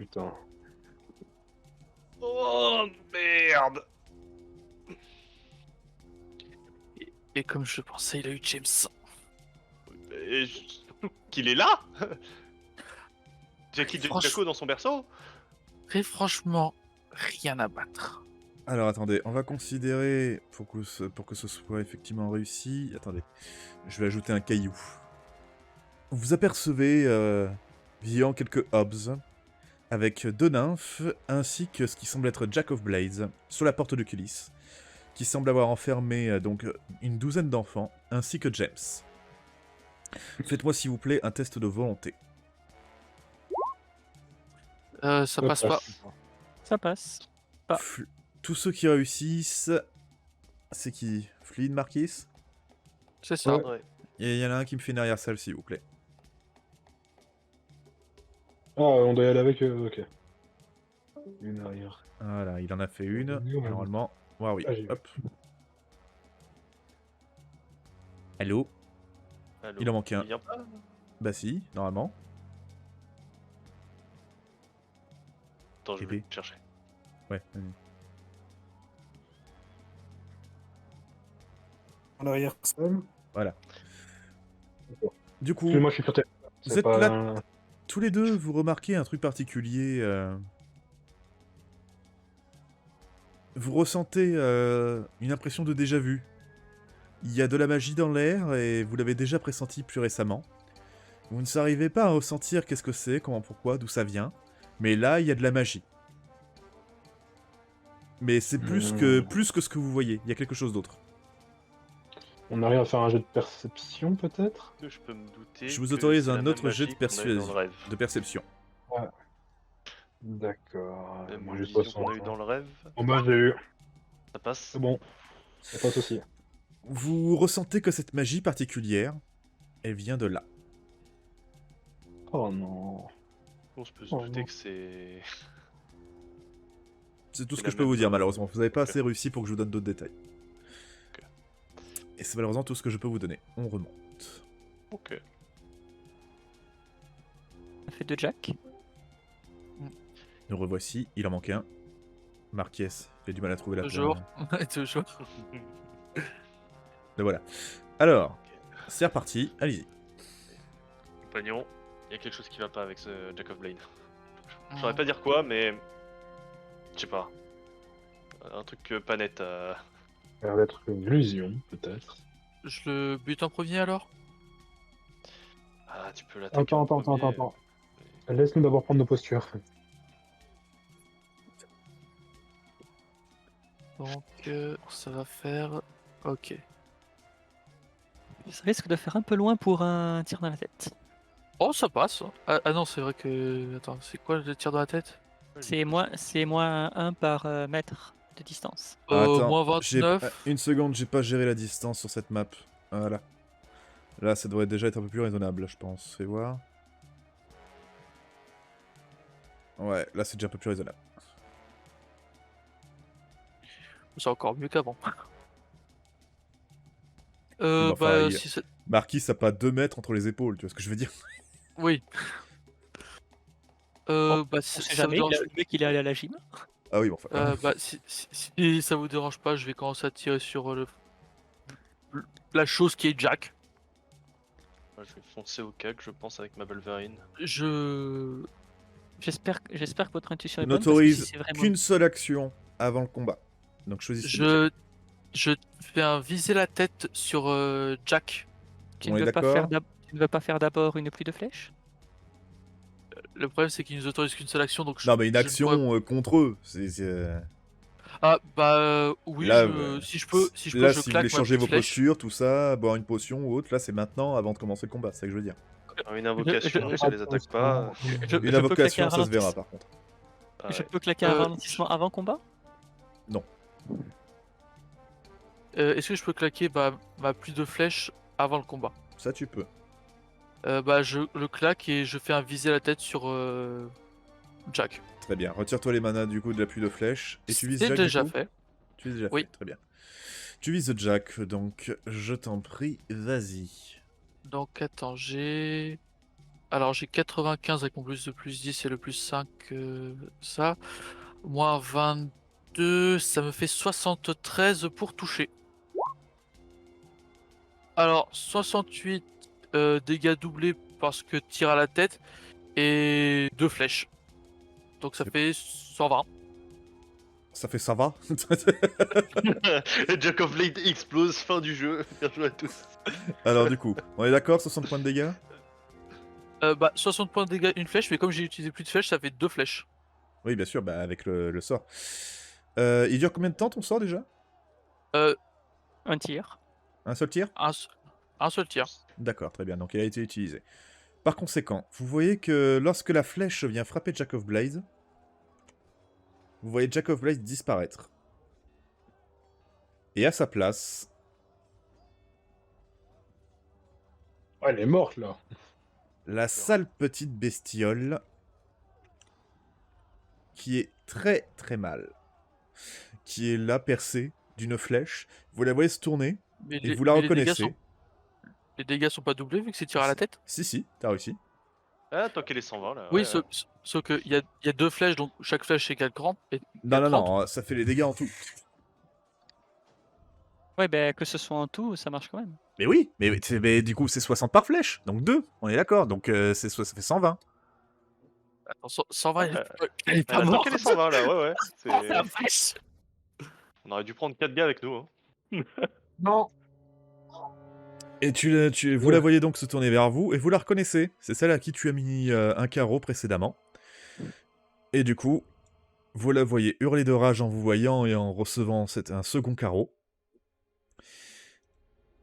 putain. Oh merde. Et comme je pensais, il a eu James. Et surtout qu'il est là. Jackie Franch- Jacko dans son berceau. Et franchement, rien à battre. Alors attendez, on va considérer, pour que ce soit effectivement réussi, attendez, je vais ajouter un caillou. Vous apercevez, Vian, quelques hobs, avec 2 nymphes, ainsi que ce qui semble être Jack of Blades, sur la porte de Cullis, qui semble avoir enfermé donc une douzaine d'enfants, ainsi que James. Faites-moi s'il vous plaît un test de volonté. Ça passe pas. Ça passe. Pas. Tous ceux qui réussissent, c'est qui? Flynn, Marquis? C'est ça. Ouais. Ouais. Et il y en a un qui me fait une arrière salle, s'il vous plaît. Ah, on doit y aller avec ok. Une arrière. Voilà, il en a fait une, Oui, ouais. normalement. Ouais, oui, Ah, j'ai vu. hop. Allô? Allô. Il en manque un. Il vient pas. Bah si, normalement. Attends, je vais Bébé. le chercher. Ouais. En arrière seul. Voilà. Du coup, Excuse-moi, je suis sur terre. vous êtes là, tous les deux, vous remarquez un truc particulier. Vous ressentez une impression de déjà-vu. Il y a de la magie dans l'air et vous l'avez déjà pressenti plus récemment. Vous ne s'arrivez pas à ressentir qu'est-ce que c'est, comment, pourquoi, d'où ça vient. Mais là, il y a de la magie. Mais c'est plus que ce que vous voyez. Il y a quelque chose d'autre. On arrive à faire un jeu de perception, peut-être? Je peux me douter. Je vous que autorise c'est la un même autre jet de magie qu'on a eu dans persuasion, le rêve. de perception. D'accord. Même Moi, j'ai vision 60. qu'on a eu dans le rêve. Bon, bah, j'ai eu. Ça passe. C'est bon. Y'a pas de souci. Vous ressentez que cette magie particulière, elle vient de là. Oh non. On se peut se Oh, douter non. que c'est. C'est tout C'est ce que la je peux vous même dire, chose. malheureusement. Vous n'avez pas Ok. assez réussi pour que je vous donne d'autres détails. Ok. Et c'est malheureusement tout ce que je peux vous donner. On remonte. Ok. Ça fait 2 Jack. Nous revoici, il en manque un. Marquez, j'ai du mal à trouver la Toujours. pointe. Toujours. Le voilà. Alors, c'est reparti, allez-y. Compagnon, il y a quelque chose qui va pas avec ce Jack of Blade. Je saurais pas dire quoi, mais. Je sais pas. Un truc pas net. Ça a l'air d'être une illusion, peut-être. Je le bute en premier alors. Ah, tu peux l'attaquer. Attends. Laisse-nous d'abord prendre nos postures. Donc ça va faire. Ok. Ça risque de faire un peu loin pour un tir dans la tête. Oh, ça passe. Ah non, c'est vrai que. Attends, c'est quoi le tir dans la tête? C'est moins 1 par mètre de distance. Attends, Moins 29. une seconde, j'ai pas géré la distance sur cette map. Voilà. Là, ça devrait déjà être un peu plus raisonnable, je pense. Fais voir. Ouais, là, c'est déjà un peu plus raisonnable. C'est encore mieux qu'avant. Mais enfin, Si c'est- Marquis, ça pas 2 mètres entre les épaules, tu vois ce que je veux dire? Oui. Si On ça sait vous jamais, dérange... le mec il est allé à la gym. Ah oui, bon, enfin. si ça vous dérange pas, je vais commencer à tirer sur la chose qui est Jack. Moi, je vais foncer au cac, je pense, avec ma Wolverine. J'espère que votre intuition est Je bonne. Parce que n'autorise si c'est vraiment... qu'une seule action avant le combat. Donc choisissez. Je fais un viser la tête sur Jack. Tu On ne est veux pas d'accord? tu ne veux pas faire d'abord une pluie de flèches? Le problème c'est qu'il nous autorise qu'une seule action, donc Non, mais une je ne action pourrais- contre eux. Ah oui, Là, si je peux, là, je si vous claque voulez ma changer petite vos flèche. postures, tout ça, boire une potion ou autre, là c'est maintenant avant de commencer le combat, c'est ça que je veux dire. Une invocation, je- ça les attaque pas. Je Une peux claquer invocation, un ça se verra ralentissement- par contre. Ah Je ouais. peux claquer un ralentissement avant combat? Est-ce que je peux claquer ma pluie de flèches avant le combat? Ça tu peux. Je le claque et je fais un viser la tête sur Jack. Très bien. Retire-toi les manas du coup de la pluie de flèches. Et tu vises C'est Jack déjà du coup fait. Tu vises déjà Oui. fait, très bien. Tu vises Jack, donc je t'en prie, vas-y. Donc attends, j'ai... Alors j'ai 95 avec mon plus de plus 10 et le plus 5, ça. Moins 22, ça me fait 73 pour toucher. Alors 68 dégâts doublés parce que tir à la tête et 2 flèches. Donc ça fait 120. Ça fait ça va. Jack of Blade explose, fin du jeu. Bien joué à tous. Alors du coup, on est d'accord, 60 points de dégâts? Bah 60 points de dégâts, une flèche, mais comme j'ai utilisé plus de flèches, ça fait 2 flèches. Oui, bien sûr, bah avec le sort. Il dure combien de temps ton sort déjà? Un tir. Un seul tir? Un seul tir. D'accord, très bien, donc il a été utilisé. Par conséquent, vous voyez que lorsque la flèche vient frapper Jack of Blades, vous voyez Jack of Blades disparaître. Et à sa place, Ah, elle est morte là. la sale petite bestiole qui est très très mal, qui est là percée d'une flèche. Vous la voyez se tourner Mais et vous la mais les dégâts reconnaissez. les dégâts sont pas doublés vu que c'est tir à la tête? Si, t'as réussi. Ah, tant qu'elle est 120 là. Oui, ouais, sauf qu'il y a 2 flèches, donc chaque flèche égale 30. Et Non, 30. non, ça fait les dégâts en tout. Ouais, ben que ce soit en tout, ça marche quand même. Mais oui, mais du coup c'est 60 par flèche, donc 2, on est d'accord, donc ça fait 120. Attends, 120, Ouais. elle est pas Tant morte. qu'elle est 120 là, ouais. Oh, la vache. On aurait dû prendre 4 gars avec nous. Hein. Non. Et vous la voyez donc se tourner vers vous, et vous la reconnaissez. C'est celle à qui tu as mis un carreau précédemment. Et du coup, vous la voyez hurler de rage en vous voyant et en recevant un second carreau.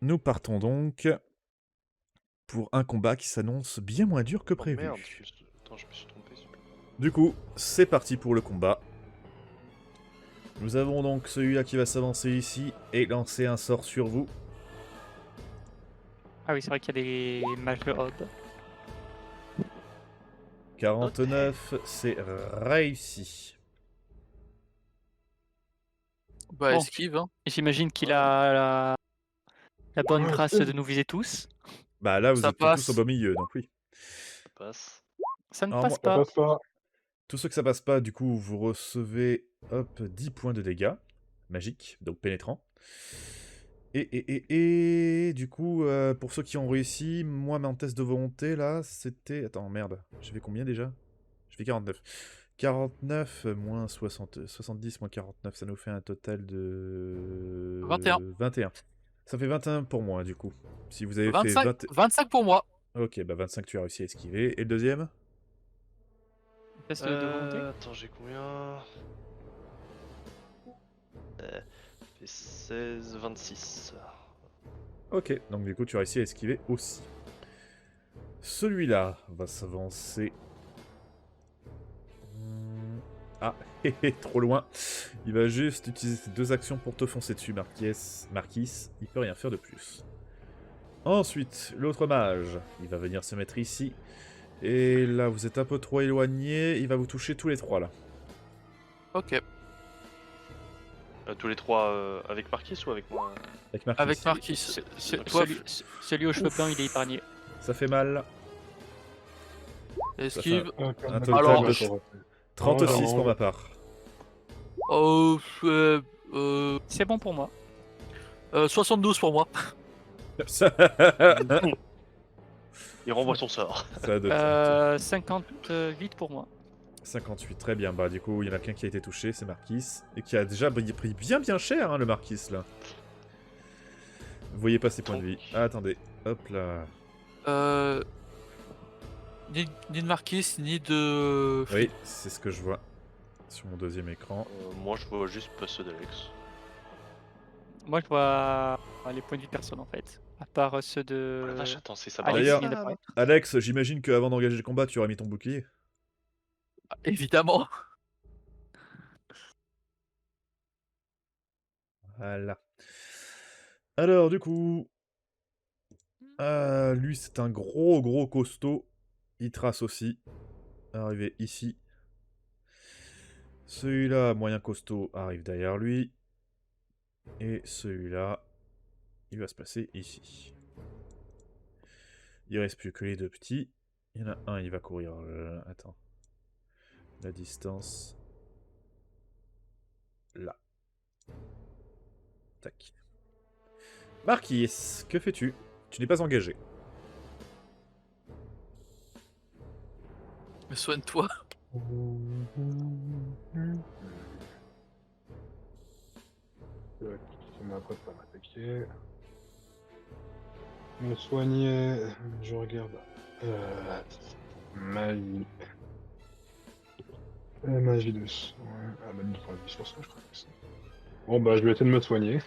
Nous partons donc pour un combat qui s'annonce bien moins dur que Oh prévu. merde, attends, je me suis trompé. Du coup, c'est parti pour le combat. Nous avons donc celui-là qui va s'avancer ici et lancer un sort sur vous. Ah oui, c'est vrai qu'il y a des mages de Hob. 49, c'est réussi. Bah, Bon. esquive, hein. J'imagine qu'il a la bonne grâce de nous viser tous. Bah là, vous Ça êtes passe. tous au beau milieu, donc oui. Ça passe. Ça ne Alors, passe moi- Ça pas. passe pas. Tous ceux que ça passe pas, du coup, vous recevez, 10 points de dégâts. Magiques, donc pénétrants. Et du coup, pour ceux qui ont réussi, moi, mon test de volonté, là, c'était... Attends, merde. J'ai fait combien, déjà? J'ai fait 49. 49 moins 70 moins 49, ça nous fait un total de... 21. 21. Ça fait 21 pour moi, du coup. Si vous avez fait 25, 25 pour moi. Ok, bah 25, tu as réussi à esquiver. Et le deuxième? Test de volonté. Attends, j'ai combien fait 16, 26. Ok, donc du coup, tu as réussi à esquiver aussi. Celui-là va s'avancer. Ah, trop loin. Il va juste utiliser ses 2 actions pour te foncer dessus, Marquis. Il peut rien faire de plus. Ensuite, l'autre mage. Il va venir se mettre ici. Et là, vous êtes un peu trop éloigné. Il va vous toucher tous les 3, là. Ok. Tous les 3 avec Marquis ou avec moi? Avec Marquis. Avec Marquis. Toi, Celui aux cheveux blancs, il est épargné. Ça fait mal. esquive. Un Alors, total de je- 36 pour ma part. Oh, C'est bon pour moi. 72 pour moi. Ça Il renvoie son sort. a de 58 pour moi. 58, très bien. Bah, du coup, il y en a qu'un qui a été touché, c'est Marquis. Et qui a déjà pris bien cher, hein, le Marquis, là. Vous voyez pas ses points de vie. Ah, attendez. Hop là. Ni de Marquis, ni de... Oui, c'est ce que je vois sur mon deuxième écran. Moi, je vois juste pas ceux d'Alex. Moi, je vois les points de vue de personne en fait. À part ceux de. Oh la vache, attends, c'est ça. Alex D'ailleurs- qui vient d'apparaître. Alex, j'imagine qu'avant d'engager le combat, tu aurais mis ton bouclier. Évidemment. Voilà. Alors, du coup... lui, c'est un gros costaud. Il trace aussi. Arrivé ici. Celui-là, moyen costaud, arrive derrière lui. Et celui-là, il va se placer ici. Il reste plus que les 2 petits. Il y en a un, il va courir. Attends. La distance. Là. Tac. Marquis, que fais-tu? Tu n'es pas engagé. Mais soigne-toi. Ça m'a pas pas m'attaquer. Me soigner, je regarde. Magie. Magie de soin. Ah bah 1000 sur ça, je crois que c'est. Bon bah je vais essayer de me soigner.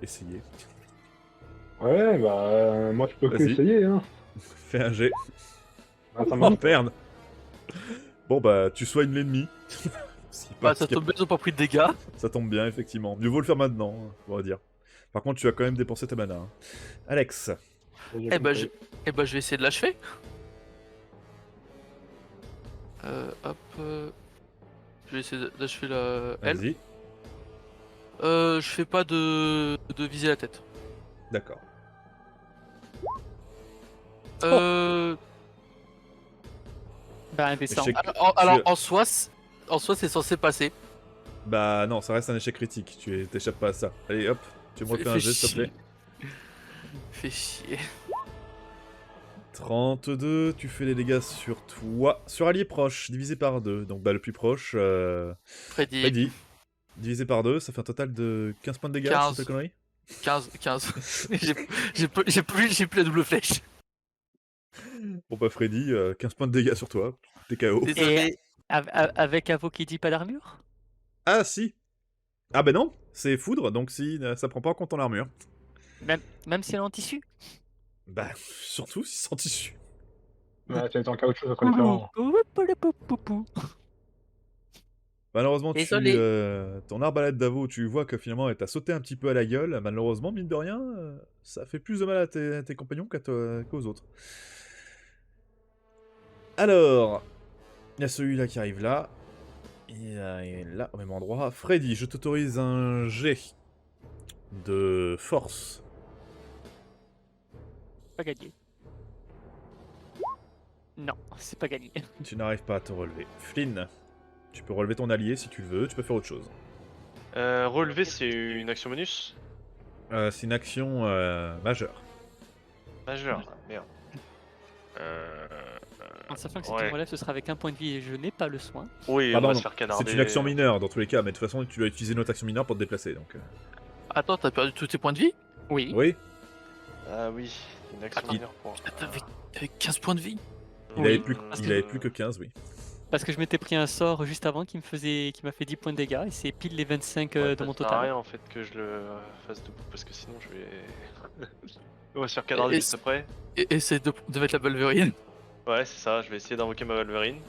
Essayez. Ouais bah moi je peux que Vas-y. essayer hein. Fais un jet. Ah, ça Oh marche. merde. Bon bah tu soignes l'ennemi. Bah, ça tombe bien, ils ont pas pris de dégâts. Ça tombe bien, effectivement. Mieux vaut le faire maintenant, on va dire. Par contre, tu as quand même dépensé ta mana. Hein. Alex. Eh bah, je vais essayer de l'achever. Hop. Je vais essayer d'achever la elle. Vas-y. Je fais pas de viser la tête. D'accord. Bah, indécent. Échec. Alors, Tu- en soi, c'est censé passer. Bah non, ça reste un échec critique. Tu t'échappes pas à ça. Allez, hop. Tu me refais un jet, s'il te plaît. Fais chier. 32, tu fais les dégâts sur toi. Sur allié proche, divisé par 2. Donc bah le plus proche, Freddy. Freddy. Divisé par 2, ça fait un total de 15 points de dégâts, 15. c'est connerie. 15. J'ai plus la double flèche. Bon bah Freddy, 15 points de dégâts sur toi. T'es KO. Désolé. Avec Avo qui dit pas d'armure? Ah si. Ah bah non, c'est foudre, donc si ça prend pas en compte ton armure. Même si elle est en tissu? Bah surtout si c'est en tissu. Ouais, c'est en caoutchouc, ça serait différent. Malheureusement, Désolé. ton arbalète d'Avo, tu vois que finalement elle t'a sauté un petit peu à la gueule. Malheureusement, mine de rien, ça fait plus de mal à tes compagnons qu'aux autres. Alors, il y a celui-là qui arrive là. Il est là, au même endroit. Freddy, je t'autorise un jet de force. Pas gagné. Non, c'est pas gagné. Tu n'arrives pas à te relever. Flynn, tu peux relever ton allié si tu le veux, tu peux faire autre chose. Relever, c'est une action bonus? C'est une action majeure. Majeur, ah, merde. En sachant que si Ouais. tu me relèves, ce sera avec un point de vie et je n'ai pas le soin. Oui, Pardon, on va non, se faire canarder. c'est une action mineure dans tous les cas, mais de toute façon, tu dois utiliser notre action mineure pour te déplacer. Donc, Attends, t'as perdu tous tes points de vie? Oui. oui, Ah oui, une action Attends. mineure pour... Avec 15 points de vie. il Oui, avait plus, parce il que- avait plus que 15, oui. Parce que je m'étais pris un sort juste avant qui m'a fait 10 points de dégâts et c'est pile les 25 de mon Ça sert à total. rien en fait que je le fasse debout parce que sinon je vais... on va se faire canarder Et juste après. Et essaie de mettre la Wolverine. Ouais, c'est ça, je vais essayer d'invoquer ma Wolverine.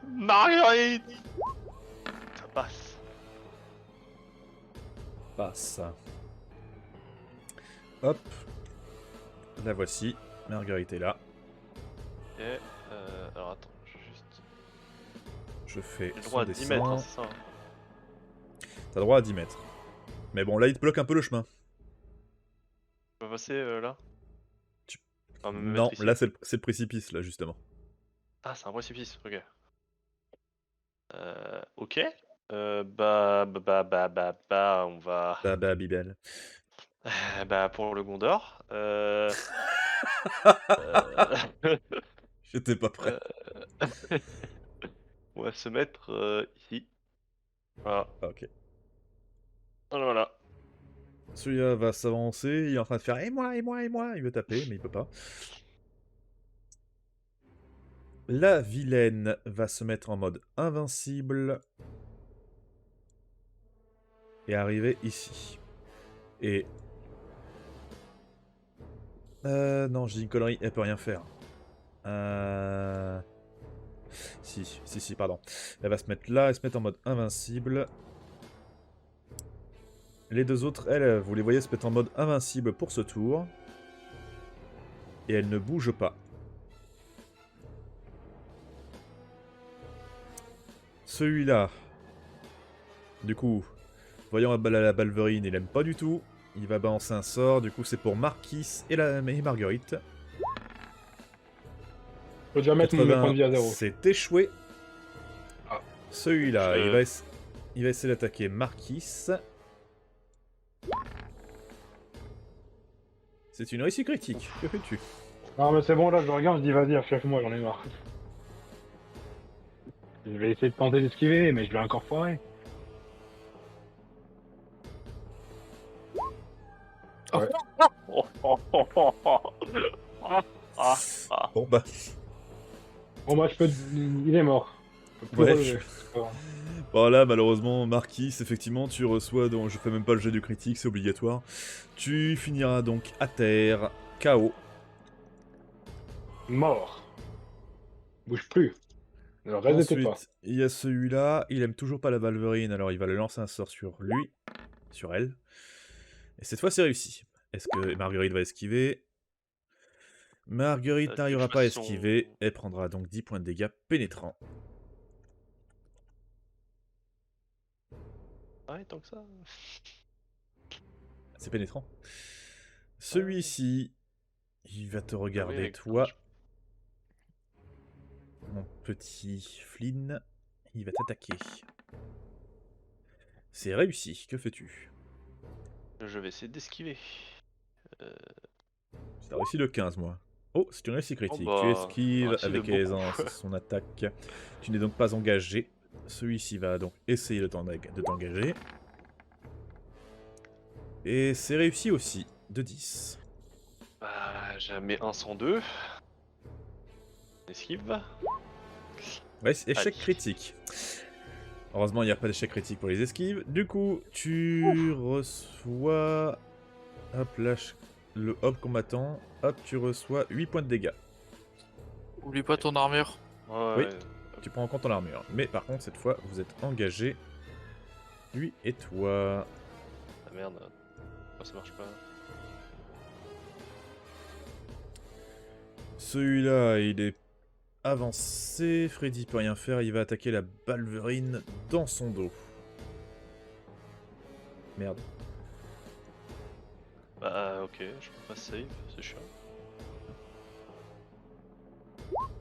Marguerite. Ça passe. Passe. Hop. La voici. Marguerite est là. Ok, alors attends, je vais juste... Je fais J'ai le droit à son 10 mètres, hein, dessin. c'est ça hein. T'as droit à 10 mètres. Mais bon, là, il te bloque un peu le chemin. Je peux passer là Tu- Enfin, me Non, mettre ici. là, c'est le précipice, là, justement. Ah, c'est un précipice, ok. Ok. Bah, on va... Bah, bah, Bibel. Bah, pour le Gondor. J'étais pas prêt. On va se mettre ici. Voilà. Ah, ok. Voilà. Celui-là va s'avancer, il est en train de faire et moi, il veut taper, mais il peut pas. La vilaine va se mettre en mode invincible et arriver ici. Et... non, je dis une connerie, elle peut rien faire. Si, pardon. Elle va se mettre là et se mettre en mode invincible. Les deux autres, elles, vous les voyez se mettre en mode invincible pour ce tour. Et elles ne bougent pas. Celui-là, du coup, voyant la Balverine, il aime pas du tout. Il va balancer un sort, du coup c'est pour Marquis et Marguerite. peux déjà mettre mes points de vie à 0. C'est échoué. Ah. Celui-là, Je- il va essayer d'attaquer Marquis. C'est une réussite critique. Que fais-tu? Non mais c'est bon, là je le regarde, je dis vas-y, achève-moi, j'en ai marre. Je vais essayer de tenter d'esquiver, mais je vais encore foirer. Ouais. Bon bah, Bon bah je peux... Il est mort. Je peux plus Ouais, relever. C'est pas grave. bon là malheureusement Marquis, effectivement tu reçois, donc je fais même pas le jet du critique, c'est obligatoire. Tu finiras donc à terre, KO. Mort. Bouge plus. Ne résistez pas. Ensuite, il y a celui-là, il aime toujours pas la Valverine, alors il va le lancer un sort sur lui, sur elle. Et cette fois c'est réussi. Est-ce que Marguerite va esquiver? Marguerite De n'arrivera toute pas à façon- esquiver, elle prendra donc 10 points de dégâts pénétrants. Ouais, tant que ça. C'est pénétrant. Celui-ci, il va te regarder, avec toi, courage. mon petit Flynn. Il va t'attaquer. C'est réussi, que fais-tu? Je vais essayer d'esquiver. J'ai réussi le 15, moi. Oh, c'est une réussite critique. bah, Tu esquives réussi de avec beaucoup. aisance son attaque. Tu n'es donc pas engagé. Celui-ci va donc essayer de t'engager. Et c'est réussi aussi, de 10. Bah, jamais 1 102. Esquive. Ouais, c'est échec Allez. critique. Heureusement, il n'y a pas d'échec critique pour les esquives. Du coup, tu reçois... Hop, lâche le hop combattant. Hop, tu reçois 8 points de dégâts. Oublie pas ton armure. Ouais. Oui. Tu prends en compte ton armure. Mais par contre, cette fois, vous êtes engagés. Lui et toi. Ah merde. Pourquoi ça marche pas? Celui-là, il est avancé. Freddy peut rien faire. Il va attaquer la Balverine dans son dos. Merde. Bah, ok, je peux pas save, c'est chiant.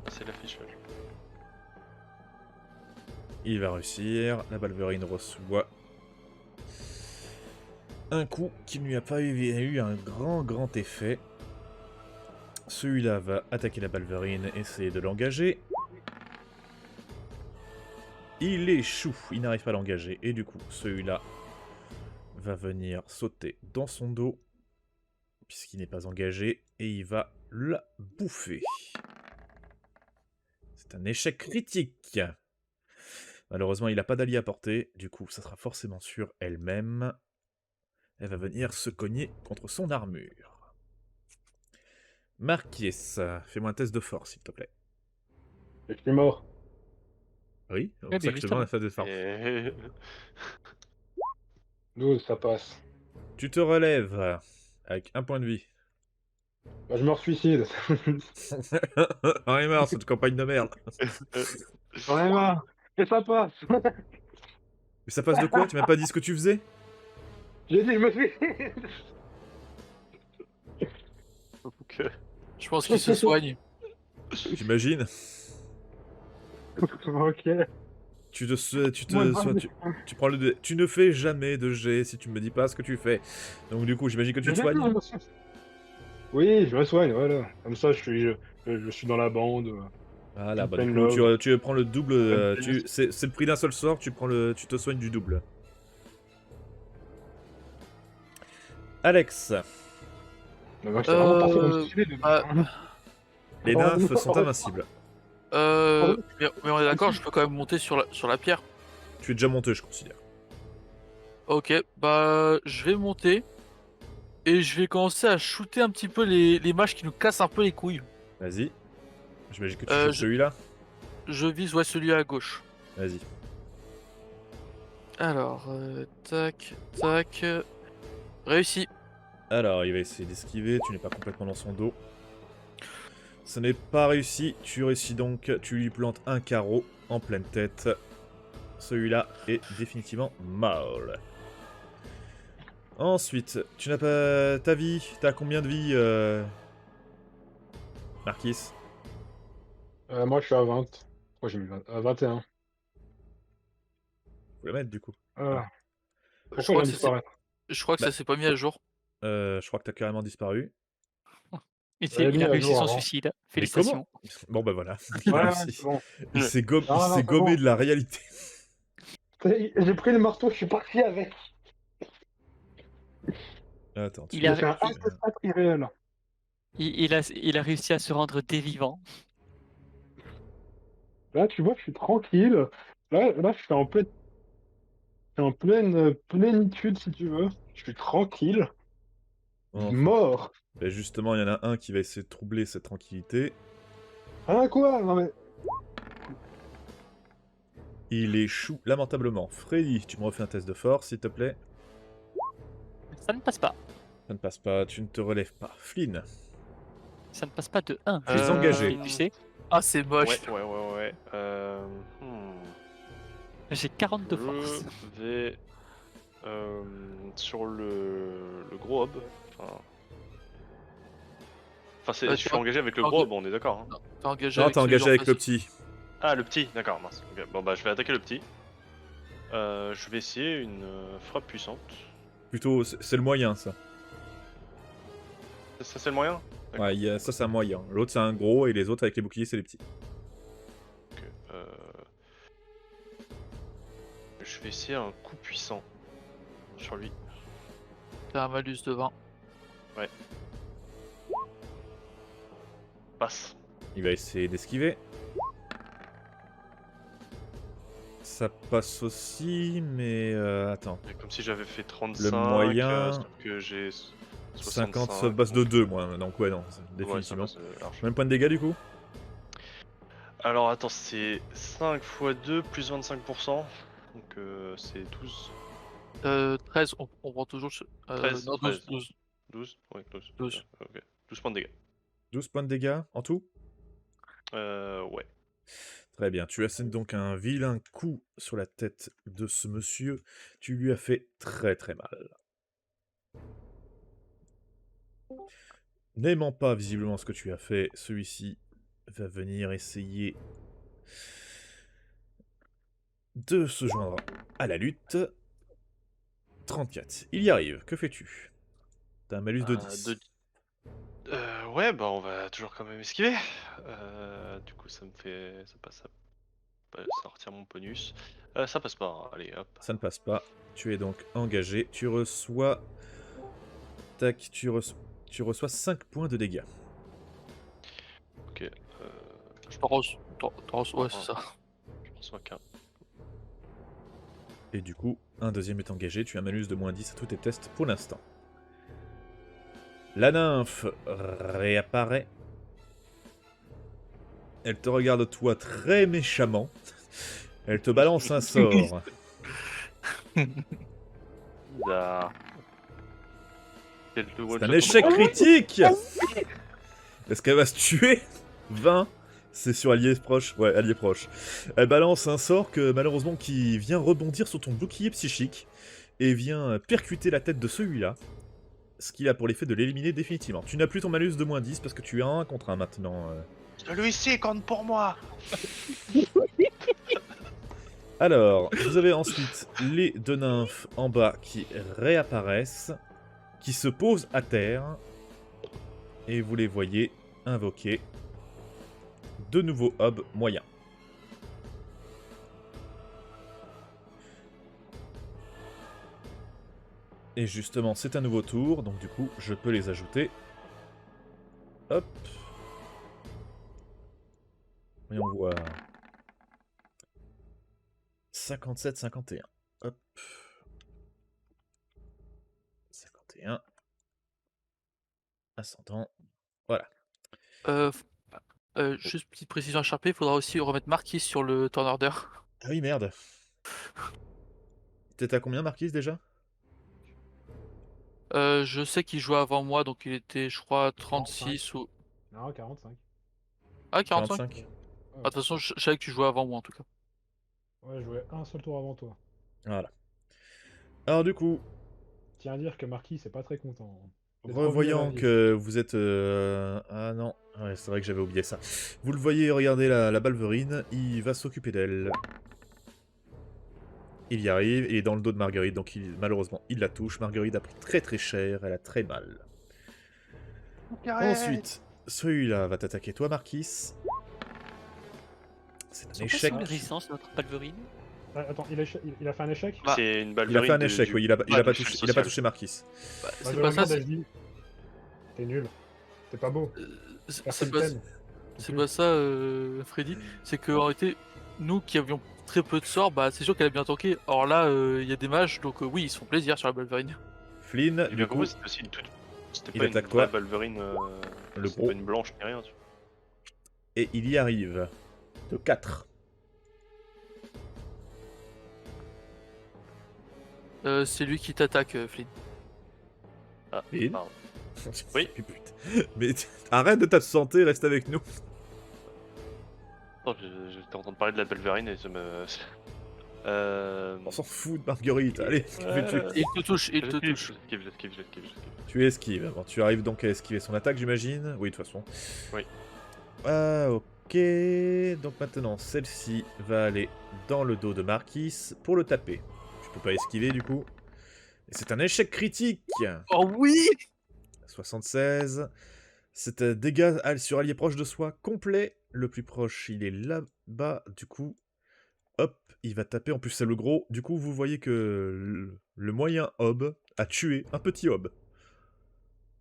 Ah, c'est l'affichage. Il va réussir. La Balverine reçoit un coup qui ne lui a pas eu un grand effet. Celui-là va attaquer la Balverine, essayer de l'engager. Il échoue, il n'arrive pas à l'engager. Et du coup, celui-là va venir sauter dans son dos, puisqu'il n'est pas engagé, et il va la bouffer. C'est un échec critique. Malheureusement, il n'a pas d'allié à portée, du coup, ça sera forcément sur elle-même. Elle va venir se cogner contre son armure. Marquis, fais-moi un test de force, s'il te plaît. Je suis mort. Oui, c'est Ouais, pour ça mais que je te demande justement. un test de force. Et... 12, ça passe. Tu te relèves avec un point de vie. Bah, je me suicide. On est marre, cette campagne de merde. J'en ai marre. Et ça passe. Mais ça passe de quoi? Tu m'as pas dit ce que tu faisais? J'ai dit, je me suicide. Donc, Je pense qu'il se soigne. J'imagine. Ok. Tu prends le dé. Tu ne fais jamais de jet si tu me dis pas ce que tu fais. Donc du coup, j'imagine que tu te soignes. Oui, je me soigne, voilà. Comme ça, je suis dans la bande. Voilà, bah Plein du de coup, love. tu prends le double. Plein de C'est le prix d'un seul sort, tu te soignes du double. Alex, Mais moi, je suis vraiment parti dans Euh, le suicide, de- bah, les Oh, nymphes non. sont invincibles. mais on est d'accord, je peux quand même monter sur la pierre. Tu es déjà monté, je considère. Ok, bah je vais monter et je vais commencer à shooter un petit peu les mages qui nous cassent un peu les couilles. Vas-y. J'imagine que tu Euh, joues je- celui-là. Je vise ouais, celui à gauche. Vas-y. Alors, tac, tac. Réussi. Alors, il va essayer d'esquiver, tu n'es pas complètement dans son dos. Ce n'est pas réussi, tu réussis donc, tu lui plantes un carreau en pleine tête. Celui-là est définitivement mort. Ensuite, tu n'as pas ta vie, t'as combien de vie, Marquis? Moi, je suis à 20. Pourquoi j'ai mis 20 à 21. Faut la mettre du coup. Ah. Je Pourquoi crois je que viens ça s'est disparaître? je crois que Bah, ça s'est pas mis à jour. je crois que t'as carrément disparu. J'avais Il mis a à réussi jour son avant. suicide. Mais comment? Félicitations. Bon bah voilà, il a Ouais, réussi. c'est bon. Ouais. Il Non, non, s'est c'est gommé bon. de la réalité. J'ai pris le marteau, je suis parti avec. Attends, Il J'ai a, fait un il, A4 irréel. il a réussi à se rendre des vivants. Là, tu vois, je suis tranquille. Là, je suis en pleine plénitude, si tu veux. Je suis tranquille. Enfin. Mort. Bah justement, il y en a un qui va essayer de troubler cette tranquillité. Hein, quoi? Non, mais... Il échoue lamentablement. Freddy, tu me refais un test de force, s'il te plaît. Ça ne passe pas. Ça ne passe pas, tu ne te relèves pas. Flynn, Ça ne passe pas de 1. tu es engagé. Tu sais, Ah, c'est moche. Ouais. j'ai 42 force. Je vais sur le gros hub. Je suis engagé avec le gros hub, on est d'accord. Hein. Non, t'es engagé Non, avec t'es celui engagé en avec le face. petit. Ah, le petit, d'accord, mince. Ok, bon, bah, je vais attaquer le petit. Je vais essayer une frappe puissante. Plutôt, c'est le moyen, ça. Ça, c'est le moyen? D'accord. Ouais, ça, c'est un moyen. L'autre, c'est un gros, et les autres, avec les boucliers, c'est les petits. Ok, je vais essayer un coup puissant sur lui. T'as un malus de 20. Passe. Il va essayer d'esquiver. Ça passe aussi, mais attends. Et comme si j'avais fait 35, moyen, sauf que j'ai 50, 65. ça passe de 2, moi. Donc ouais, non, définitivement. Ouais, ça passe, large. Même point de dégâts, du coup? Alors attends, c'est 5 x 2 plus 25%. Donc c'est 12. 13, on prend toujours... 13, non, 13. 12. 12? Ouais, 12. 12. Ok. 12 points de dégâts. 12 points de dégâts en tout? Ouais. Très bien, tu assènes donc un vilain coup sur la tête de ce monsieur. Tu lui as fait très très mal. N'aimant pas visiblement ce que tu as fait, celui-ci va venir essayer de se joindre à la lutte. 34. Il y arrive. Que fais-tu? T'as un malus de 10. Ouais, bah on va toujours quand même esquiver. Du coup, ça me fait. Ça passe à. Ça retire mon bonus. Ça passe pas, hein. Allez, hop. Ça ne passe pas. Tu es donc engagé. Tu reçois... Tac, tu reçois 5 points de dégâts. Ok. Ouais, c'est ça. Je reçois qu'un. Et du coup, un deuxième est engagé. Tu as un malus de moins 10 à tous tes tests pour l'instant. La nymphe réapparaît. Elle te regarde toi très méchamment. Elle te balance un sort. Da. C'est un échec critique. Est-ce qu'elle va se tuer? 20. C'est sur allié proche. Ouais, allié proche. Elle balance un sort que malheureusement qui vient rebondir sur ton bouclier psychique et vient percuter la tête de celui-là. Ce qui a pour l'effet de l'éliminer définitivement. Tu n'as plus ton malus de moins 10 parce que tu as 1 contre 1 maintenant. Celui-ci compte pour moi. Alors, vous avez ensuite les deux nymphes en bas qui réapparaissent, qui se posent à terre, et vous les voyez invoquer de nouveaux hubs moyens. Et justement, c'est un nouveau tour, donc du coup, je peux les ajouter. Hop. Voyons voir. 57, 51. Hop. 51. Ascendant. Voilà. Juste petite précision à Sharpé, il faudra aussi remettre Marquis sur le turn order. Ah oui, merde. T'étais à combien, Marquise, déjà? Je sais qu'il jouait avant moi, donc il était, je crois, 36 ou... Non, 45. Ah, 45? 45. Ah, de toute façon, je savais que tu jouais avant moi, en tout cas. Ouais, je jouais un seul tour avant toi. Voilà. Alors du coup, Tiens à dire que Marquis, c'est pas très content. J'ai trop vu Revoyant la vie. que vous êtes... Ah non, ouais, c'est vrai que j'avais oublié ça. Vous le voyez regarder la Balverine, il va s'occuper d'elle. Il y arrive, il est dans le dos de Marguerite, donc malheureusement il la touche. Marguerite a pris très très cher, elle a très mal. Ensuite, celui-là va t'attaquer toi, Marquis. C'est un Ils sont pas échec. sur les résistances, notre Balverine. Ah, attends, il a fait un échec? Bah, C'est une balle Il a fait un échec, du... oui, il a ouais, pas du touché, shield il a pas social. touché Marquis. Bah, Bah, c'est je pas ça, regarde, elle dit, t'es nul. T'es pas beau. c'est Personne pas, t'aime. c'est pas ça, Freddy. C'est que en réalité, nous qui avions très peu de sorts, bah c'est sûr qu'elle a bien tanké. Or là, il y a des mages, donc oui, ils se font plaisir sur la Balverine. Flynn, J'ai du bien coup, compris, c'était aussi une toute... C'était il pas une attaque vraie toi. Balverine, Le c'était gros. pas une blanche ni rien, tu vois. Et il y arrive. De 4. C'est lui qui t'attaque, Flynn. Ah, Flynn. pardon. Oui. Putain. Mais arrête de t'absenter, reste avec nous. Non, j'étais en train de parler de la Balverine et ça me... On s'en fout de Marguerite, allez, fais-tu. Il te touche, il te touche. J'esquive. Tu esquives. Bon, tu arrives donc à esquiver son attaque, j'imagine. Oui, de toute façon. Oui. Ah, ok. Donc maintenant, celle-ci va aller dans le dos de Marquis pour le taper. Je peux pas esquiver du coup. Et c'est un échec critique. Oh oui! 76. C'est un dégât sur allié proche de soi complet. Le plus proche, il est là-bas. Du coup, hop, il va taper. En plus, c'est le gros. Du coup, vous voyez que le moyen hob a tué un petit hob.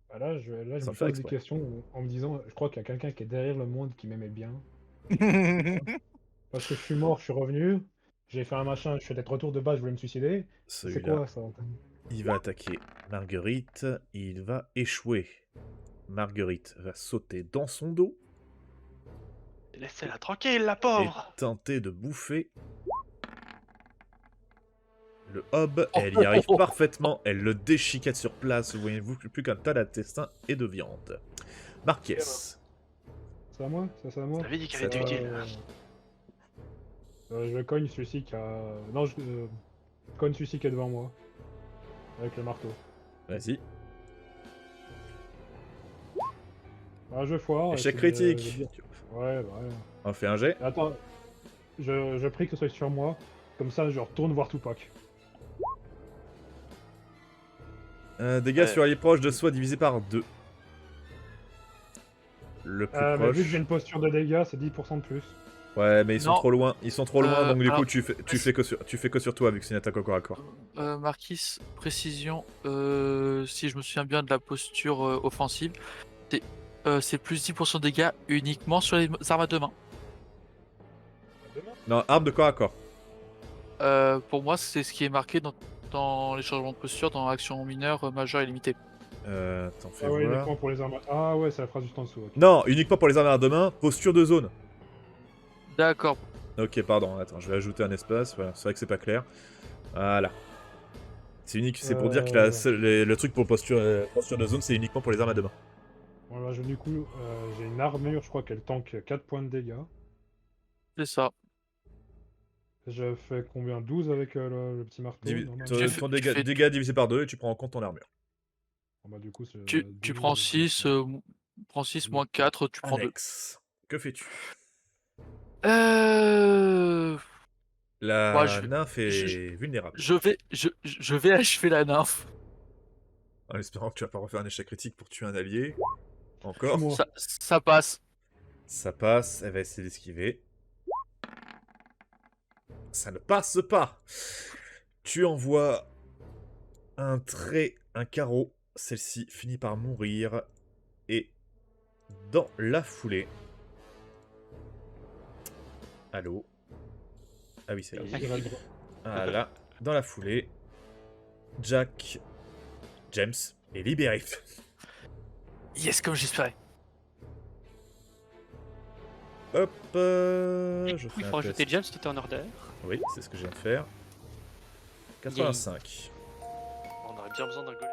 Bah là, je Sans me faire pose des exprès. questions en me disant, je crois qu'il y a quelqu'un qui est derrière le monde qui m'aimait bien. Parce que je suis mort, je suis revenu, j'ai fait un machin, je fais des retours de base, je voulais me suicider. C'est Celui-là, quoi ça? il va attaquer Marguerite. Il va échouer. Marguerite va sauter dans son dos Laissez-la tranquille, la et pauvre. tenter de bouffer le hob. Elle y arrive parfaitement. Elle le déchiquette sur place. Vous voyez plus qu'un tas d'intestins et de viande. Marquez. C'est à moi? Ça, c'est à moi? T'avais dit qu'elle C'est était toi. utile. Je cogne celui-ci qui a... Non, je cogne celui-ci qui est devant moi. Avec le marteau. Vas-y. Ah, je foire. Échec et puis, critique. je dis- Ouais, bah ouais. On fait un jet. Attends, je prie que ce soit sur moi. Comme ça, je retourne voir Tupac. Dégâts Ouais. sur allié proche de soi divisé par 2. Le plus Mais proche. vu que j'ai une posture de dégâts, c'est 10% de plus. Ouais, mais ils sont Non. trop loin. Ils sont trop loin, donc du coup, alors, tu fais que sur toi, vu que c'est une attaque au corps à corps. Marquis, précision, si je me souviens bien de la posture offensive, c'est plus 10% de dégâts uniquement sur les armes à deux mains. Non, arme de corps à corps. Pour moi, c'est ce qui est marqué dans les changements de posture dans action mineure, majeure et limitée. T'en fais Ah ouais, voir. uniquement pour les armes. Ah ouais, c'est la phrase juste en dessous. Ok. Non, uniquement pour les armes à deux mains, posture de zone. D'accord. Ok, pardon, attends, je vais ajouter un espace. Voilà, c'est vrai que c'est pas clair. Voilà. C'est unique, c'est pour dire que le truc pour posture de zone, c'est uniquement pour les armes à deux mains. Voilà, du coup, j'ai une armure, je crois qu'elle tank 4 points de dégâts. C'est ça. Je fais combien? 12 avec le petit marteau normalement. Ton dégât divisé par 2 et tu prends en compte ton armure. Ah bah, du coup, c'est Tu 12, prends 6, prends 6 moins 4, tu prends 2. Alex, que fais-tu? Euh... La Ouais, nymphe est vulnérable. je vais achever la nymphe. En espérant que tu vas pas refaire un échec critique pour tuer un allié. Encore. Moi. Ça passe. Ça passe, elle va essayer d'esquiver. Ça ne passe pas. Tu envoies un trait, un carreau. Celle-ci finit par mourir. Et dans la foulée... Allô? Ah oui, c'est là. Voilà. Dans la foulée, James est libéré. Yes, comme j'espérais. Hop, je Il fais faut un rajouter test. James tout est en order. Oui, c'est ce que je viens de faire. 85. On aurait bien besoin d'un golem.